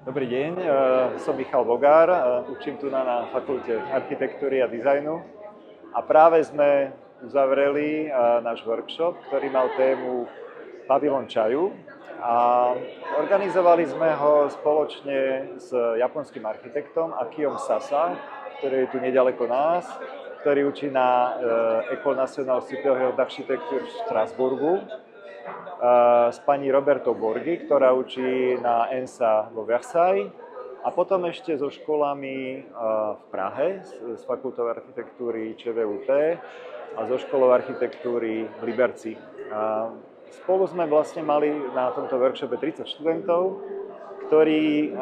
Dobrý deň, som Michal Bogár, učím tu na Fakulte architektúry a dizajnu a práve sme uzavreli náš workshop, ktorý mal tému Pavilon čaju a organizovali sme ho spoločne s japonským architektom Akiom Sasa, ktorý je tu nedaleko nás, ktorý učí na École nationale supérieure d'architecture v Štrasburgu, s pani Robertou Borghi, ktorá učí na ENSA vo Versailles a potom ešte so školami v Prahe, s Fakultou architektúry ČVUT a so školou architektúry v Liberci. Spolu sme vlastne mali na tomto workshope 30 študentov, ktorí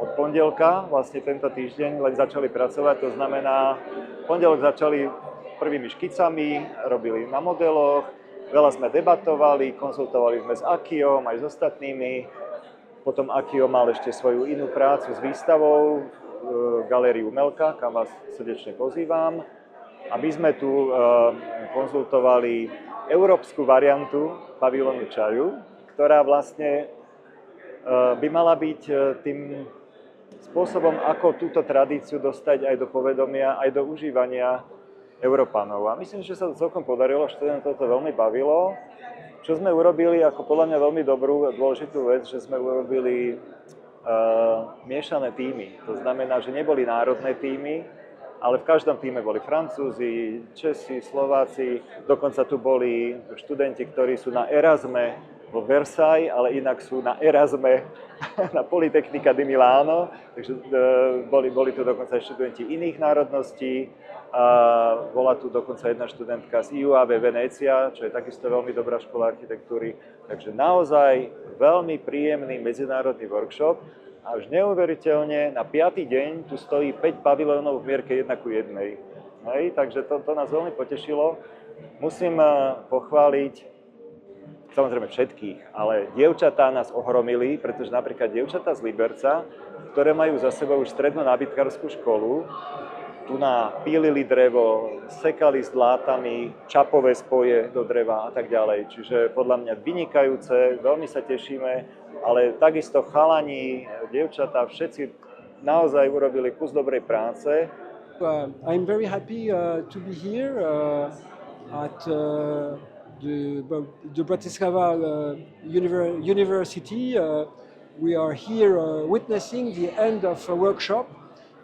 od pondelka, vlastne tento týždeň, len začali pracovať. To znamená, v pondelok začali prvými škicami, robili na modeloch, veľa sme debatovali, konzultovali sme s Akiom aj s ostatnými. Potom Akio mal ešte svoju inú prácu s výstavou v Galérii Umelka, kam vás srdečne pozývam. A my sme tu konzultovali európsku variantu pavilonu čaju, ktorá vlastne by mala byť tým spôsobom, ako túto tradíciu dostať aj do povedomia, aj do užívania Európanov. A myslím, že sa to celkom podarilo, študentov to veľmi bavilo. Čo sme urobili ako podľa mňa veľmi dobrú a dôležitú vec, že sme urobili miešané tímy. To znamená, že neboli národné tímy, ale v každom tíme boli Francúzi, Česi, Slováci, dokonca tu boli študenti, ktorí sú na Erasme vo Versailles, ale inak sú na Erasme na Politecnica di Milano, takže boli tu dokonca aj študenti iných národností. Bola tu dokonca jedna študentka z IUAV Venécia, čo je takisto veľmi dobrá škola architektúry. Takže naozaj veľmi príjemný medzinárodný workshop. A už neuveriteľne, na 5. deň tu stojí 5 pavilónov v mierke 1:1. Hej, takže to nás veľmi potešilo. Musím pochváliť samozrejme všetkých, ale dievčatá nás ohromili, pretože napríklad dievčatá z Liberca, ktoré majú za sebou už strednú nábytkárskú školu, tu pílili drevo, sekali s dlátami, čapové spoje do dreva a tak ďalej. Čiže podľa mňa vynikajúce, veľmi sa tešíme, ale takisto chalani, dievčatá, všetci naozaj urobili kus dobrej práce. I'm very happy to be here at the Bratislava University. We are here witnessing the end of a workshop,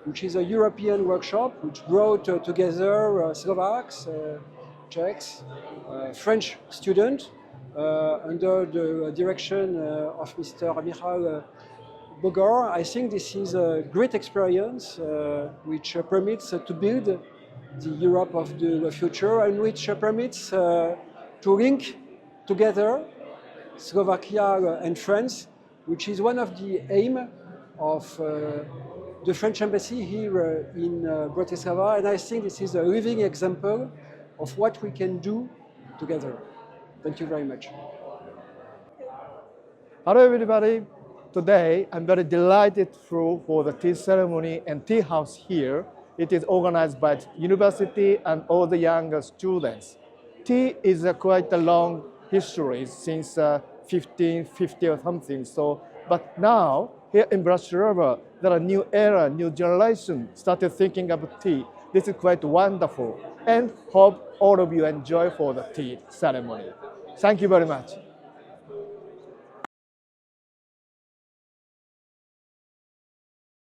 which is a European workshop which brought together Slovaks, Czechs, French students under the direction of Mr. Michal Bogar. I think this is a great experience which permits to build the Europe of the future and which permits to link together Slovakia and France, which is one of the aim of the French embassy here in Bratislava, and I think this is a living example of what we can do together. Thank you very much. Hello everybody. Today I'm very delighted for the tea ceremony and tea house here. It is organized by the university and all the younger students. Tea is quite a long history since 1550 or something. But now here in Bratislava, there are new era, new generation started thinking about tea. This is quite wonderful, and hope all of you enjoy for the tea ceremony. Thank you very much.